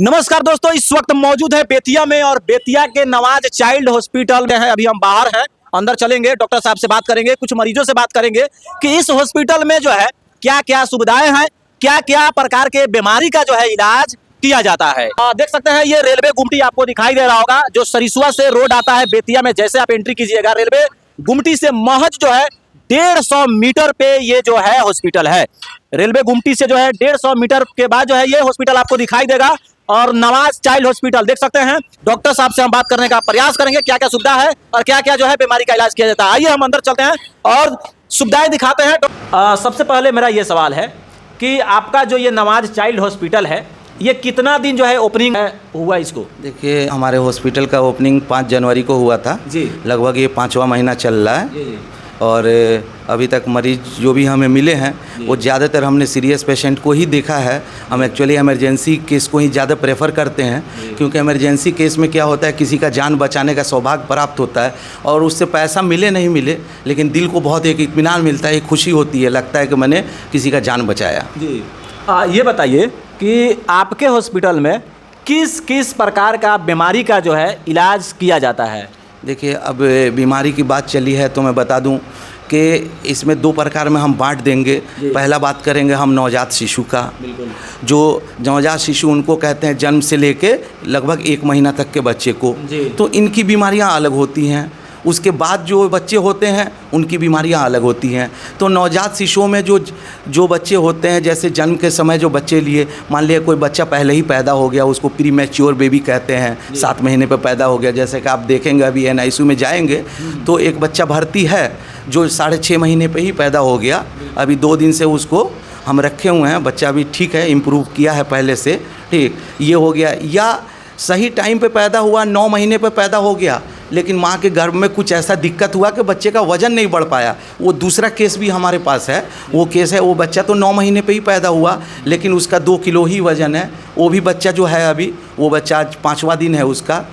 नमस्कार दोस्तों, इस वक्त मौजूद है बेतिया में और बेतिया के नवाज चाइल्ड हॉस्पिटल में है। अभी हम बाहर हैं, अंदर चलेंगे, डॉक्टर साहब से बात करेंगे, कुछ मरीजों से बात करेंगे कि इस हॉस्पिटल में जो है क्या क्या सुविधाएं हैं, क्या क्या प्रकार के बीमारी का जो है इलाज किया जाता है। देख सकते हैं ये रेलवे गुमटी आपको दिखाई दे रहा होगा, जो सरिसुआ से रोड आता है बेतिया में। जैसे आप एंट्री कीजिएगा रेलवे गुमटी से महज जो है 150 मीटर पे ये जो है हॉस्पिटल है। रेलवे गुमटी से जो है 150 मीटर के बाद जो है ये हॉस्पिटल आपको दिखाई देगा। और नवाज चाइल्ड हॉस्पिटल देख सकते हैं। डॉक्टर साहब से हम बात करने का प्रयास करेंगे, क्या क्या सुविधा है और क्या क्या जो है बीमारी का इलाज किया जाता है। आइए हम अंदर चलते हैं और सुविधाएं दिखाते हैं। सबसे पहले मेरा ये सवाल है कि आपका जो ये नवाज चाइल्ड हॉस्पिटल है, ये कितना दिन जो है ओपनिंग हुआ इसको? देखिए, हमारे हॉस्पिटल का ओपनिंग 5 जनवरी को हुआ था जी। लगभग ये 5वां महीना चल रहा है जी। और अभी तक मरीज जो भी हमें मिले हैं वो ज़्यादातर हमने सीरियस पेशेंट को ही देखा है। हम एक्चुअली इमरजेंसी केस को ही ज़्यादा प्रेफर करते हैं, क्योंकि इमरजेंसी केस में क्या होता है, किसी का जान बचाने का सौभाग्य प्राप्त होता है और उससे पैसा मिले नहीं मिले, लेकिन दिल को बहुत एक इत्मीनान मिलता है, एक खुशी होती है, लगता है कि मैंने किसी का जान बचाया। जी। ये बताइए कि आपके हॉस्पिटल में किस किस प्रकार का बीमारी का जो है इलाज किया जाता है? देखिए, अब बीमारी की बात चली है तो मैं बता दूं कि इसमें 2 प्रकार में हम बांट देंगे। पहला बात करेंगे हम नवजात शिशु का। बिल्कुल। जो नवजात शिशु उनको कहते हैं जन्म से लेके लगभग 1 महीना तक के बच्चे को। तो इनकी बीमारियां अलग होती हैं। उसके बाद जो बच्चे होते हैं उनकी बीमारियां अलग होती हैं। तो नवजात शिशुओं में जो बच्चे होते हैं, जैसे जन्म के समय जो बच्चे लिए, मान लिया कोई बच्चा पहले ही पैदा हो गया, उसको प्री मैच्योर बेबी कहते हैं, 7 महीने पे पैदा हो गया। जैसे कि आप देखेंगे अभी NICU में जाएंगे तो एक बच्चा भर्ती है जो 6.5 महीने पे ही पैदा हो गया। अभी 2 दिन से उसको हम रखे हुए हैं, बच्चा अभी ठीक है, इम्प्रूव किया है पहले से। ठीक, ये हो गया। या सही टाइम पे पैदा हुआ, 9 महीने पे पैदा हो गया, लेकिन माँ के गर्भ में कुछ ऐसा दिक्कत हुआ कि बच्चे का वज़न नहीं बढ़ पाया। वो दूसरा केस भी हमारे पास है। वो केस है, वो बच्चा तो 9 महीने पे ही पैदा हुआ, लेकिन उसका 2 किलो ही वज़न है। वो भी बच्चा जो है अभी, वो बच्चा आज 5वां दिन है उसका।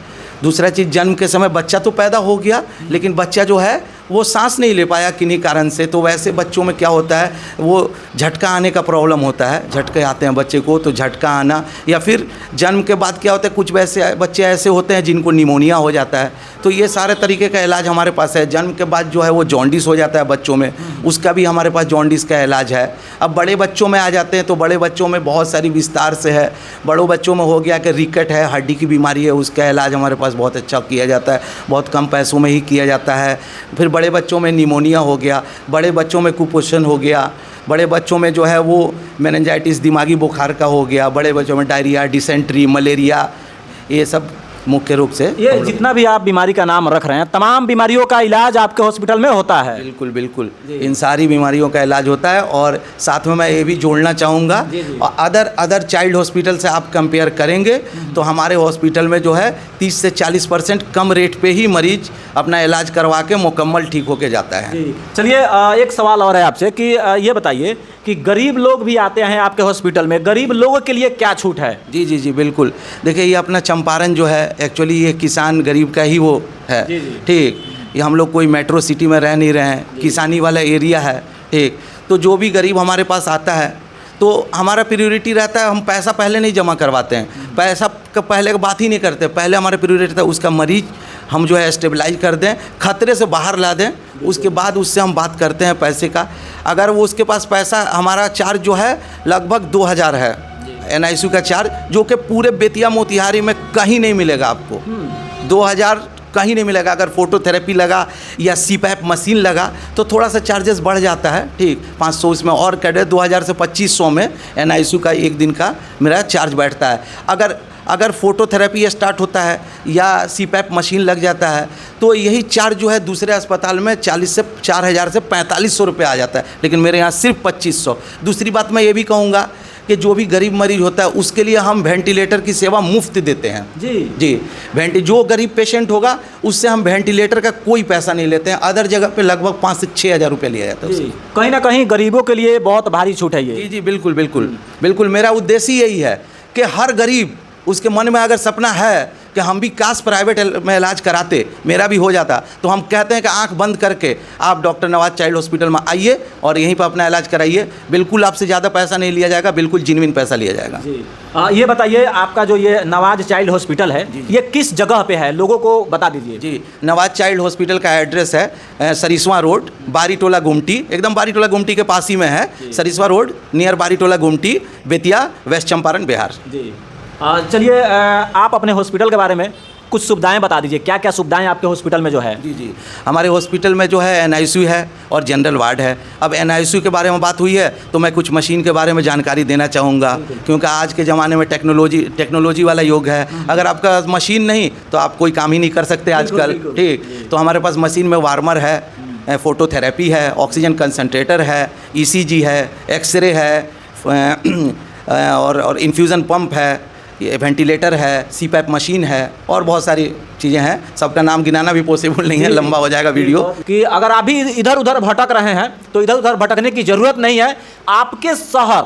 दूसरा चीज़, जन्म के समय बच्चा तो पैदा हो गया, लेकिन बच्चा जो है वो सांस नहीं ले पाया किन्हीं कारण से। तो वैसे बच्चों में क्या होता है, वो झटका आने का प्रॉब्लम होता है, झटके आते हैं बच्चे को, तो झटका आना। या फिर जन्म के बाद क्या होता है, कुछ वैसे बच्चे ऐसे होते हैं जिनको निमोनिया हो जाता है। तो ये सारे तरीके का इलाज हमारे पास है। जन्म के बाद जो है वो जॉन्डिस हो जाता है बच्चों में, उसका भी हमारे पास जॉन्डिस का इलाज है। अब बड़े बच्चों में आ जाते हैं तो बड़े बच्चों में बहुत सारी विस्तार से है। बड़ों बच्चों में हो गया कि रिकेट है, हड्डी की बीमारी है, उसका इलाज हमारे पास बहुत अच्छा किया जाता है, बहुत कम पैसों में ही किया जाता है। फिर बड़े बच्चों में निमोनिया हो गया, बड़े बच्चों में कुपोषण हो गया, बड़े बच्चों में जो है वो मेनिंजाइटिस दिमागी बुखार का हो गया, बड़े बच्चों में डायरिया, डिसेंट्री, मलेरिया, ये सब मुख्य रूप से। ये जितना भी आप बीमारी का नाम रख रहे हैं, तमाम बीमारियों का इलाज आपके हॉस्पिटल में होता है? बिल्कुल बिल्कुल, इन सारी बीमारियों का इलाज होता है। और साथ में मैं ये भी जोड़ना चाहूँगा, अदर चाइल्ड हॉस्पिटल से आप कंपेयर करेंगे तो हमारे हॉस्पिटल में जो है 30 से 40% कम रेट पे ही मरीज अपना इलाज करवा के मुकम्मल ठीक होके जाता है। चलिए, एक सवाल और है आपसे कि ये बताइए कि गरीब लोग भी आते हैं आपके हॉस्पिटल में, गरीब लोगों के लिए क्या छूट है? जी जी जी बिल्कुल। देखिए, ये अपना चंपारण जो है एक्चुअली ये किसान गरीब का ही वो है। ठीक, ये हम लोग कोई मेट्रो सिटी में रह नहीं रहे हैं, किसानी वाला एरिया है। ठीक, तो जो भी गरीब हमारे पास आता है तो हमारा प्रायोरिटी रहता है, हम पैसा पहले नहीं जमा करवाते हैं, पैसा का पहले का बात ही नहीं करते। पहले हमारा प्रायोरिटी रहता है उसका मरीज हम जो है स्टेबलाइज कर दें, खतरे से बाहर ला दें, उसके बाद उससे हम बात करते हैं पैसे का। अगर वो उसके पास पैसा, हमारा चार्ज जो है लगभग 2000 है NICU का चार्ज, जो कि पूरे बेतिया मोतिहारी में कहीं नहीं मिलेगा आपको। 2000 कहीं नहीं मिलेगा। अगर फोटोथेरेपी लगा या CPAP मशीन लगा तो थोड़ा सा चार्जेस बढ़ जाता है। ठीक, 500 इसमें और कटे 2000 से 2500 में NICU का एक दिन का मेरा चार्ज बैठता है। अगर फोटोथेरेपी स्टार्ट होता है या CPAP मशीन लग जाता है तो यही चार्ज जो है दूसरे अस्पताल में 4000 से 4500 रुपये आ जाता है, लेकिन मेरे यहाँ सिर्फ 2500। दूसरी बात मैं ये भी कहूँगा कि जो भी गरीब मरीज होता है उसके लिए हम वेंटिलेटर की सेवा मुफ्त देते हैं। जी, जो गरीब पेशेंट होगा उससे हम वेंटिलेटर का कोई पैसा नहीं लेते हैं। अदर जगह पे लगभग 5 से 6 हज़ार रुपये लिया जाता है। कहीं ना कहीं गरीबों के लिए बहुत भारी छूट है ये। जी जी बिल्कुल बिल्कुल बिल्कुल। मेरा उद्देश्य यही है कि हर गरीब, उसके मन में अगर सपना है कि कि हम भी काश प्राइवेट में इलाज कराते, मेरा भी हो जाता। तो हम कहते हैं कि आंख बंद करके आप डॉक्टर नवाज चाइल्ड हॉस्पिटल में आइए और यहीं पर अपना इलाज कराइए। बिल्कुल आपसे ज़्यादा पैसा नहीं लिया जाएगा, बिल्कुल जेन्युइन पैसा लिया जाएगा। जी ये बताइए, आपका जो ये नवाज चाइल्ड हॉस्पिटल है ये किस जगह पे है, लोगों को बता दीजिए। जी, नवाज चाइल्ड हॉस्पिटल का एड्रेस है सरिस्वा रोड, बारीटोला गुमटी, एकदम बारीटोला गुमटी के पास ही में है। सरिस्वा रोड नियर बारीटोला गुमटी, बेतिया, वेस्ट चंपारण, बिहार। जी चलिए, आप अपने हॉस्पिटल के बारे में कुछ सुविधाएं बता दीजिए, क्या क्या सुविधाएं आपके हॉस्पिटल में जो है। जी, हमारे हॉस्पिटल में जो है NICU है और जनरल वार्ड है। अब NICU के बारे में बात हुई है तो मैं कुछ मशीन के बारे में जानकारी देना चाहूँगा, क्योंकि आज के ज़माने में टेक्नोलॉजी वाला युग है। अगर आपका मशीन नहीं तो आप कोई काम ही नहीं कर सकते आजकल। ठीक, तो हमारे पास मशीन में वार्मर है, फोटोथेरेपी है, ऑक्सीजन कंसनट्रेटर है, ECG है, एक्सरे है और इन्फ्यूज़न पंप है, ये वेंटिलेटर है, CPAP मशीन है और बहुत सारी चीज़ें हैं। सबका नाम गिनाना भी पॉसिबल नहीं है, लंबा हो जाएगा वीडियो। कि अगर आप भी इधर उधर भटक रहे हैं तो इधर उधर भटकने की ज़रूरत नहीं है। आपके शहर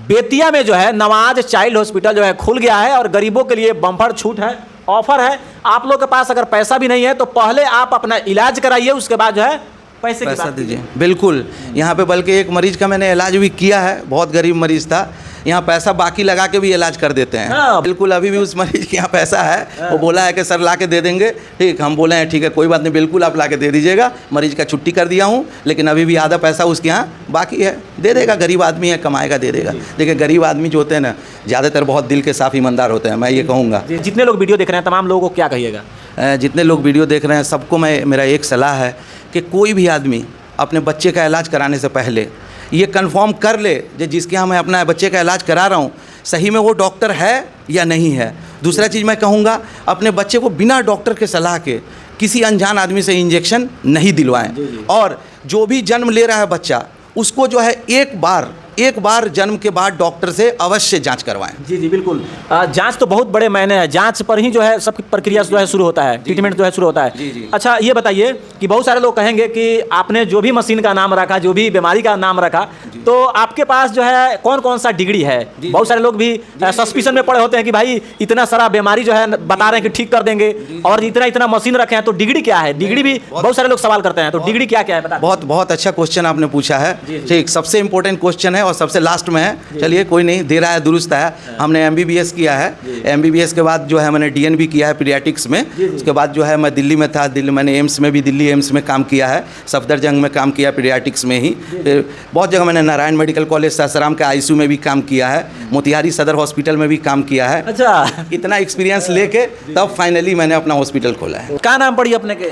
बेतिया में जो है नवाज चाइल्ड हॉस्पिटल जो है खुल गया है और गरीबों के लिए बम्पर छूट है, ऑफर है। आप लोग के पास अगर पैसा भी नहीं है तो पहले आप अपना इलाज कराइए, उसके बाद जो है पैसा दीजिए। बिल्कुल, यहाँ पे बल्कि एक मरीज का मैंने इलाज भी किया है, बहुत गरीब मरीज था, यहाँ पैसा बाकी लगा के भी इलाज कर देते हैं। बिल्कुल, अभी भी उस मरीज के यहाँ पैसा है, वो बोला है कि सर ला के दे देंगे। ठीक, हम बोले हैं ठीक है कोई बात नहीं, बिल्कुल आप ला के दे दीजिएगा। मरीज का छुट्टी कर दिया हूँ, लेकिन अभी भी आधा पैसा उसके यहाँ बाकी है, दे देगा। गरीब आदमी है, कमाएगा, दे देगा। देखिए गरीब आदमी जो होते हैं ना, ज़्यादातर बहुत दिल के साफ ईमानदार होते हैं, मैं ये कहूँगा। जितने लोग वीडियो देख रहे हैं तमाम लोगों को क्या कहिएगा? जितने लोग वीडियो देख रहे हैं सबको मेरा एक सलाह है कि कोई भी आदमी अपने बच्चे का इलाज कराने से पहले ये कंफर्म कर ले कि जिसके यहाँ मैं अपना बच्चे का इलाज करा रहा हूँ सही में वो डॉक्टर है या नहीं है। दूसरा चीज़ मैं कहूँगा, अपने बच्चे को बिना डॉक्टर के सलाह के किसी अनजान आदमी से इंजेक्शन नहीं दिलवाएं। और जो भी जन्म ले रहा है बच्चा, उसको जो है एक बार जन्म के बाद डॉक्टर से अवश्य जांच करवाएं। जी बिल्कुल, जांच तो बहुत बड़े मायने है, जांच पर ही जो है सब प्रक्रिया जो है शुरू होता है, ट्रीटमेंट जो है शुरू होता है। जी। अच्छा ये बताइए कि बहुत सारे लोग कहेंगे कि आपने जो भी मशीन का नाम रखा, जो भी बीमारी का नाम रखा, तो आपके पास जो है कौन कौन सा डिग्री है? बहुत सारे लोग भी सस्पिशन में पड़े होते हैं कि भाई इतना सारा बीमारी जो है बता रहे हैं कि ठीक कर देंगे और इतना मशीन रखे हैं, तो डिग्री क्या है? डिग्री भी बहुत सारे लोग सवाल करते हैं, तो डिग्री क्या क्या है बता। बहुत अच्छा क्वेश्चन आपने पूछा है। ठीक, सबसे इंपॉर्टेंट क्वेश्चन है और सबसे लास्ट में है। चलिए कोई नहीं, दे रहा है, दुरुस्त है। हमने MBBS किया है, MBBS के बाद जो है मैंने DN भी किया है पीडियाट्रिक्स में। उसके बाद जो है मैं दिल्ली में था, मैंने एम्स में भी, दिल्ली एम्स में काम किया है, सफदरजंग में काम किया पीडियाट्रिक्स में ही। फिर बहुत जगह मैंने नारायण मेडिकल कॉलेज सासाराम के ICU में भी काम किया है, मोतिहारी सदर हॉस्पिटल में भी काम किया है। अच्छा, इतना एक्सपीरियंस लेके तब फाइनली मैंने अपना हॉस्पिटल खोला है। क्या नाम पड़ी अपने के?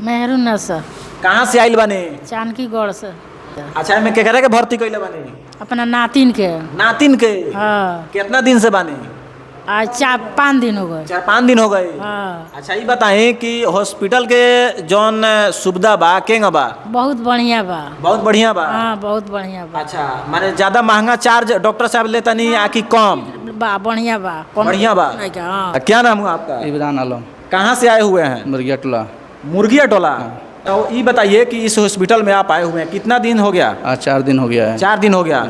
Maroon sir. कहाँ से आइल बने? जानकी गौड़ से। अच्छा, मैं केकरा के भर्ती कैले बने? अपना नातिन के। नातिन के? हाँ। कितना दिन से बने? आज 4-5 दिन हो गए। 4-5 दिन हो गए। हाँ। अच्छा ये बताएं कि हॉस्पिटल के जौन सुविधा बा केंगा बा? बहुत बढ़िया बा। बहुत बढ़िया बा? हाँ, बहुत बढ़िया बा। अच्छा, माने ज्यादा महंगा चार्ज डॉक्टर साहब लेता नहीं या कि कम? बढ़िया बा। बढ़िया बा। हाँ। क्या नाम हुआ आपका? इमरान आलम। कहाँ से आए हुए हैं? मुर्गिया टोला। मुर्गिया टोला। तो ये बताइए कि इस हॉस्पिटल में आप आए हुए हैं, कितना दिन हो गया? 4 दिन हो गया है। 4 दिन हो गया।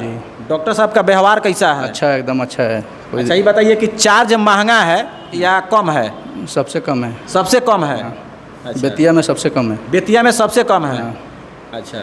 डॉक्टर साहब का व्यवहार कैसा है? अच्छा, एकदम अच्छा है। अच्छा ये बताइए कि चार्ज महंगा है या कम है? सबसे कम है। सबसे कम है। बेतिया में सबसे कम है। बेतिया में सबसे कम है। अच्छा।